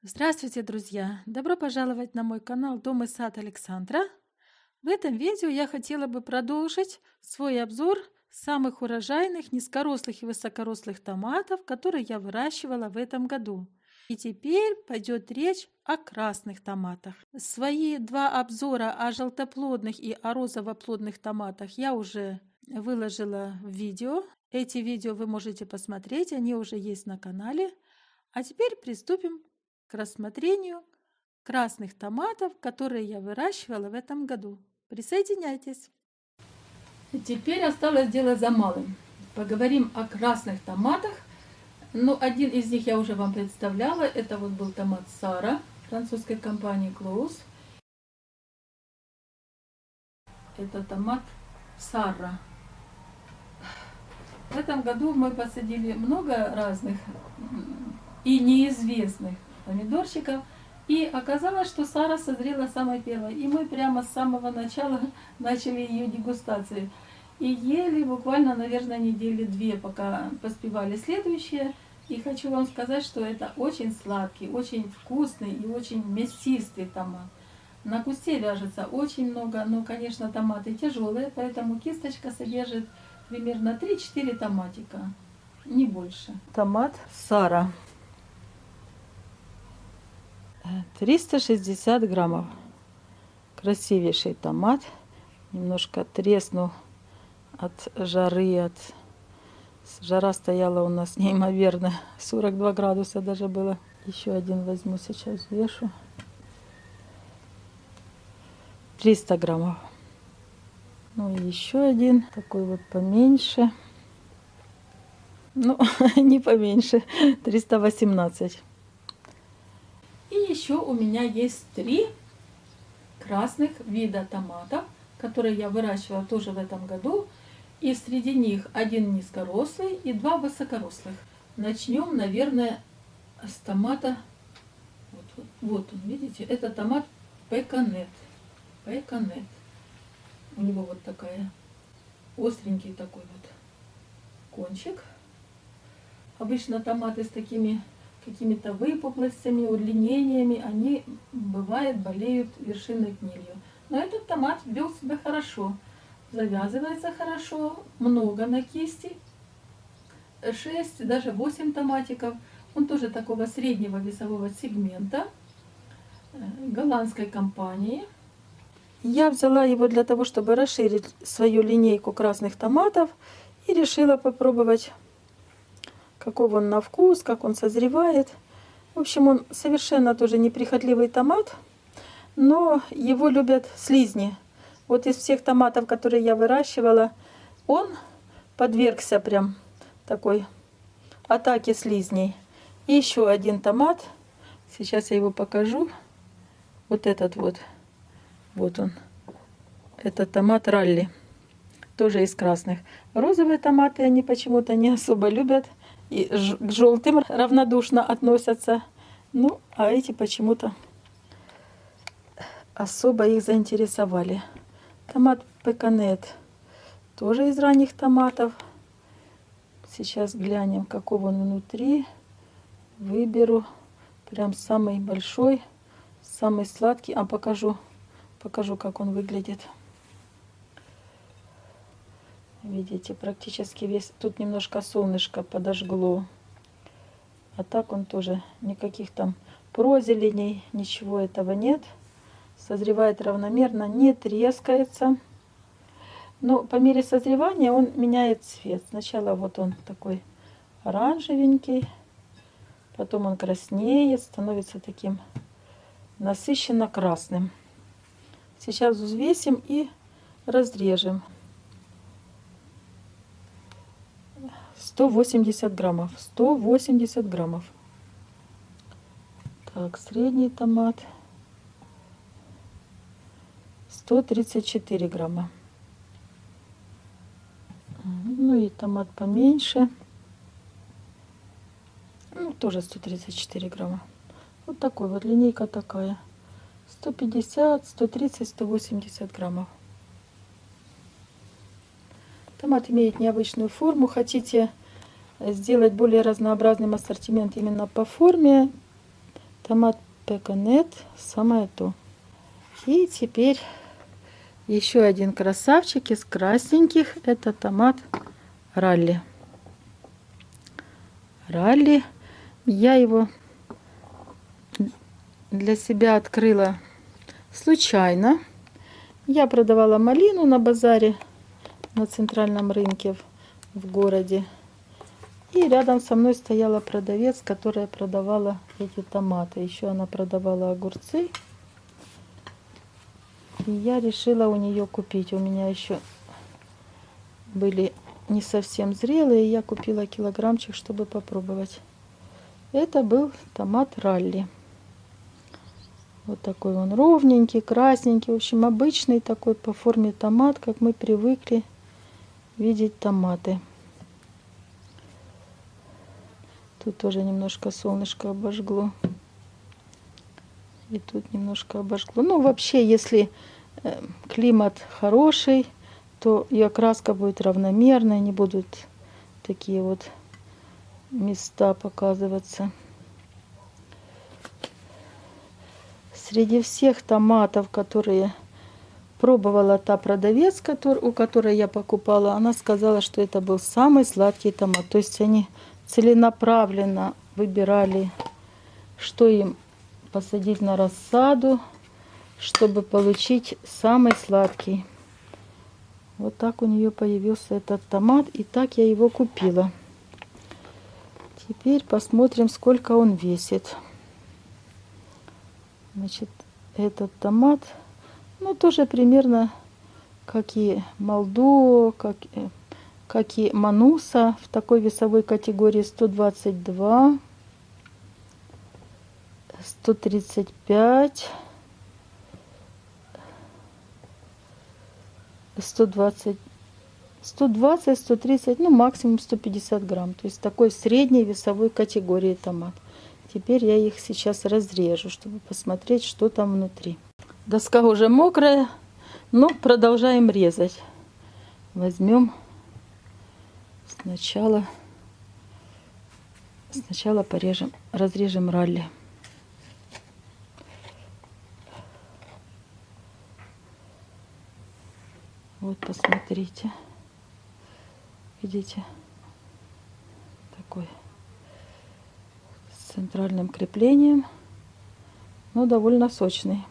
Здравствуйте, друзья! Добро пожаловать на мой канал Дом и сад Александра. В этом видео я хотела бы продолжить свой обзор самых урожайных низкорослых и высокорослых томатов, которые я выращивала в этом году. И теперь пойдет речь о красных томатах. Свои два обзора о желтоплодных и о розовоплодных томатах я уже выложила в видео. Эти видео вы можете посмотреть, они уже есть на канале. А теперь приступим к рассмотрению красных томатов, которые я выращивала в этом году. Присоединяйтесь! Теперь осталось дело за малым. Поговорим о красных томатах. Один из них я уже вам представляла. Это вот был томат Сара французской компании Close. Это томат Сара. В этом году мы посадили много разных и неизвестных помидорчиков. И оказалось, что Сара созрела самой первой. И мы прямо с самого начала начали ее дегустацию. И ели буквально, наверное, недели две, пока поспевали следующие. И хочу вам сказать, что это очень сладкий, очень вкусный и очень мясистый томат. На кусте вяжется очень много, но, конечно, томаты тяжелые, поэтому кисточка содержит примерно 3-4 томатика, не больше. Томат Сара. 360 граммов. Красивейший томат. Немножко треснул от жары. Жара стояла у нас неимоверно. 42 градуса даже было. Еще один возьму, сейчас вешу. 300 граммов. Ну и еще один. Такой вот поменьше. Ну, не поменьше. 318. И еще у меня есть 3 красных вида томатов, которые я выращивала тоже в этом году. И среди них один низкорослый и 2 высокорослых. Начнем, наверное, с томата. Вот он, видите, это томат Пеканет. Пеканет. У него вот такая остренький такой вот кончик. Обычно томаты с такими какими-то выпуклостями, удлинениями, они, бывает, болеют вершинной гнилью. Но этот томат вел себя хорошо, завязывается хорошо, много на кисти, 6, даже 8 томатиков. Он тоже такого среднего весового сегмента, голландской компании. Я взяла его для того, чтобы расширить свою линейку красных томатов и решила попробовать, каков он на вкус, как он созревает. В общем, он совершенно тоже неприхотливый томат, но его любят слизни. Вот из всех томатов, которые я выращивала, он подвергся прям такой атаке слизней. И еще один томат, сейчас я его покажу. Вот этот вот, вот он. Это томат Ралли, тоже из красных. Розовые томаты они почему-то не особо любят. И к желтым равнодушно относятся. Ну, а эти почему-то особо их заинтересовали. Томат Пеканет тоже из ранних томатов. Сейчас глянем, каков он внутри. Выберу прям самый большой, самый сладкий. А покажу, как он выглядит. Видите, практически весь. Тут немножко солнышко подожгло. А так он тоже никаких там прозеленей, ничего этого нет. Созревает равномерно, не трескается. Но по мере созревания он меняет цвет. Сначала вот он такой оранжевенький, потом он краснеет, становится таким насыщенно красным. Сейчас взвесим и разрежем. 180 граммов. 180 граммов. Так, средний томат. 134 грамма. Ну и томат поменьше. Ну, тоже 134 грамма. Вот такой вот, линейка такая. 150, 130, 180 граммов. Томат имеет необычную форму. Хотите сделать более разнообразным ассортимент именно по форме, Томат Пеканет самое то. И теперь еще один красавчик из красненьких. Это томат Ралли. Ралли. Я его для себя открыла случайно. Я продавала малину на базаре на центральном рынке в городе. И рядом со мной стояла продавец, которая продавала эти томаты. Еще она продавала огурцы. И я решила у нее купить. У меня еще были не совсем зрелые. Я купила килограммчик, чтобы попробовать. Это был томат Ралли. Вот такой он ровненький, красненький. В общем, обычный такой по форме томат, как мы привыкли видеть томаты. Тут тоже немножко солнышко обожгло. И тут немножко обожгло. Ну, вообще, если климат хороший, то и окраска будет равномерная, не будут такие вот места показываться. Среди всех томатов, которые пробовала та продавец, у которой я покупала, она сказала, что это был самый сладкий томат. То есть они целенаправленно выбирали, что им посадить на рассаду, чтобы получить самый сладкий. Вот так у нее появился этот томат, и так я его купила. Теперь посмотрим, сколько он весит. Значит, этот томат, ну, тоже примерно как и Молдо, как и Мануса, в такой весовой категории 122, 135, 120, 130, ну, максимум 150 грамм. То есть такой средней весовой категории томат. Теперь я их сейчас разрежу, чтобы посмотреть, что там внутри. Доска уже мокрая, но продолжаем резать. Возьмем сначала разрежем Ралли. Вот посмотрите. Видите? Такой с центральным креплением, но довольно сочный.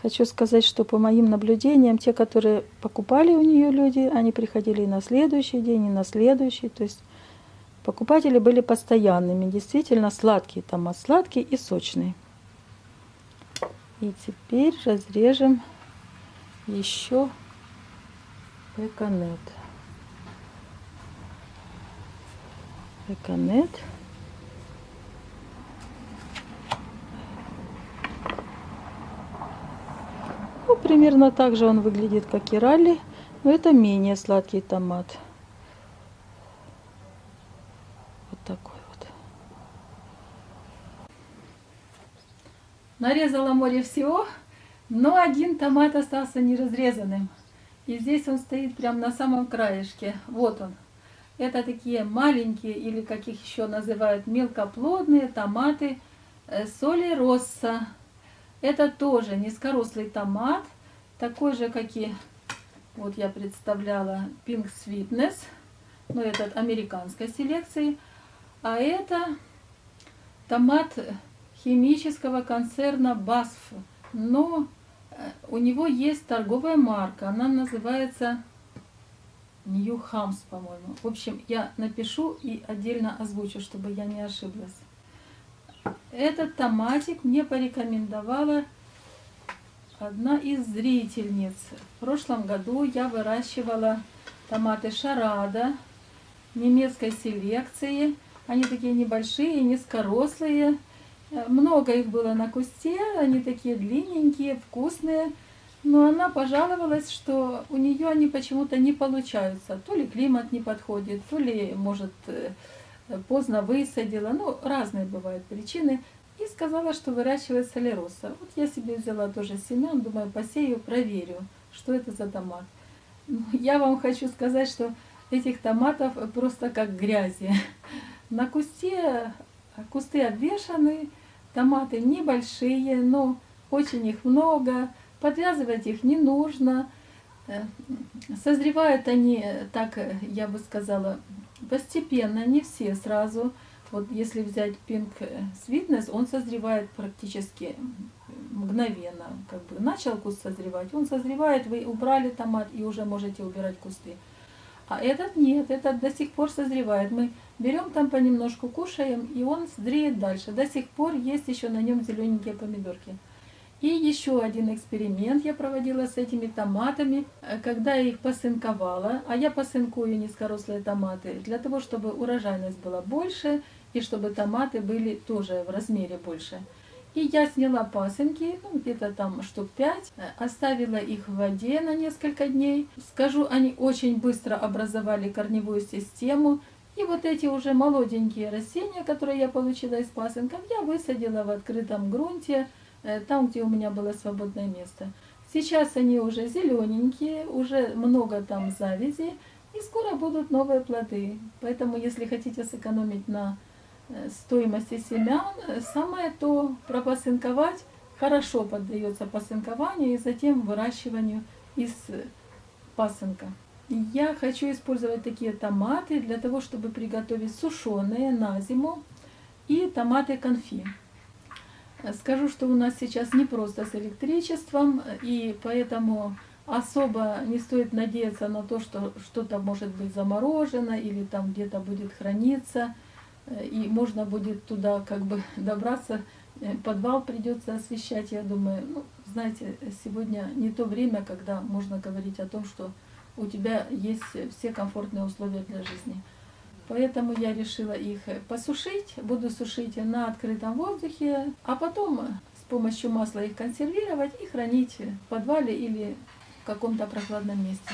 Хочу сказать, что по моим наблюдениям, те, которые покупали у нее люди, они приходили и на следующий день, и на следующий. То есть покупатели были постоянными. Действительно сладкий томат, сладкий и сочный. И теперь разрежем еще Пеканет. Пеканет. Ну, примерно так же он выглядит, как и Ралли, но это менее сладкий томат. Вот такой вот. Нарезала море всего, но один томат остался неразрезанным. И здесь он стоит прямо на самом краешке. Вот он. Это такие маленькие, или как их еще называют, мелкоплодные томаты соли росса. Это тоже низкорослый томат, такой же, как и вот я представляла Pink Sweetness, но этот американской селекции. А это томат химического концерна BASF, но у него есть торговая марка, она называется New Hams, по-моему. В общем, я напишу и отдельно озвучу, чтобы я не ошиблась. Этот томатик мне порекомендовала одна из зрительниц. В прошлом году я выращивала томаты Шарада немецкой селекции. Они такие небольшие, низкорослые. Много их было на кусте, они такие длинненькие, вкусные. Но она пожаловалась, что у нее они почему-то не получаются. То ли климат не подходит, то ли, может, поздно высадила. Ну, разные бывают причины. И сказала, что выращивает солероса. Вот я себе взяла тоже семян, думаю, посею, проверю, что это за томат. Я вам хочу сказать, что этих томатов просто как грязи. На кусте Кусты обвешаны, томаты небольшие, но очень их много. Подвязывать их не нужно. Созревают они, так я бы сказала, постепенно, не все сразу. Вот если взять Pink Sweetness, он созревает практически мгновенно. Как бы начал куст созревать, он созревает, вы убрали томат и уже можете убирать кусты. А этот нет, этот до сих пор созревает. Мы берем там понемножку, кушаем, и он зреет дальше. До сих пор есть еще на нем зелененькие помидорки. И еще один эксперимент я проводила с этими томатами, когда я их посынковала. А я посынкую низкорослые томаты для того, чтобы урожайность была больше и чтобы томаты были тоже в размере больше. И я сняла пасынки, ну, где-то там штук 5, оставила их в воде на несколько дней. Скажу, они очень быстро образовали корневую систему. И вот эти уже молоденькие растения, которые я получила из пасынков, я высадила в открытом грунте, там, где у меня было свободное место. Сейчас они уже зелененькие, уже много там завязи, и скоро будут новые плоды. Поэтому, если хотите сэкономить на стоимости семян, самое то пропасынковать, хорошо поддается пасынкованию и затем выращиванию из пасынка. Я хочу использовать такие томаты для того, чтобы приготовить сушеные на зиму и томаты конфи. Скажу, что у нас сейчас не просто с электричеством, и поэтому особо не стоит надеяться на то, что что-то может быть заморожено или там где-то будет храниться, и можно будет туда как бы добраться. Подвал придется освещать, я думаю. Ну, знаете, сегодня не то время, когда можно говорить о том, что у тебя есть все комфортные условия для жизни. Поэтому я решила их посушить. Буду сушить на открытом воздухе, а потом с помощью масла их консервировать и хранить в подвале или в каком-то прохладном месте.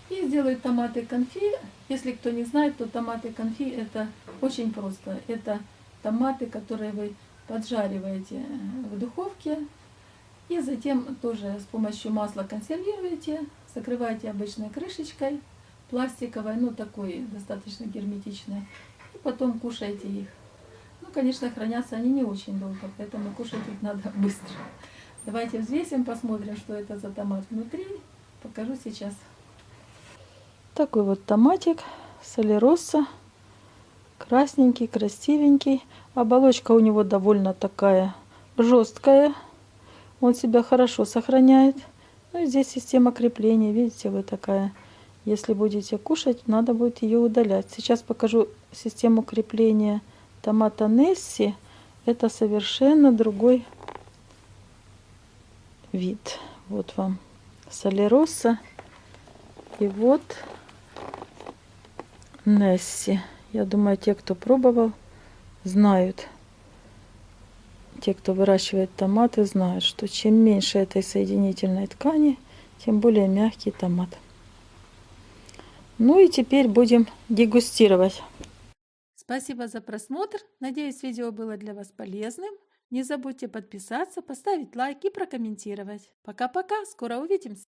И сделаю томаты конфи. Если кто не знает, то томаты конфи это очень просто. Это томаты, которые вы поджариваете в духовке и затем тоже с помощью масла консервируете, закрываете обычной крышечкой пластиковой, ну такой достаточно герметичной, и потом кушаете их. Ну, конечно, хранятся они не очень долго, поэтому кушать их надо быстро. Давайте взвесим, посмотрим, что это за томат внутри. Покажу сейчас. Такой вот томатик Солероса. Красненький, красивенький. Оболочка у него довольно такая жесткая. Он себя хорошо сохраняет. Ну и здесь система крепления, видите, вот такая. Если будете кушать, надо будет ее удалять. Сейчас покажу систему крепления томата Несси. Это совершенно другой вид. Вот вам Солероса. И вот Несси. Я думаю, те, кто пробовал, знают. Те, кто выращивает томаты, знают, что чем меньше этой соединительной ткани, тем более мягкий томат. Ну и теперь будем дегустировать. Спасибо за просмотр. Надеюсь, видео было для вас полезным. Не забудьте подписаться, поставить лайк и прокомментировать. Пока-пока, скоро увидимся.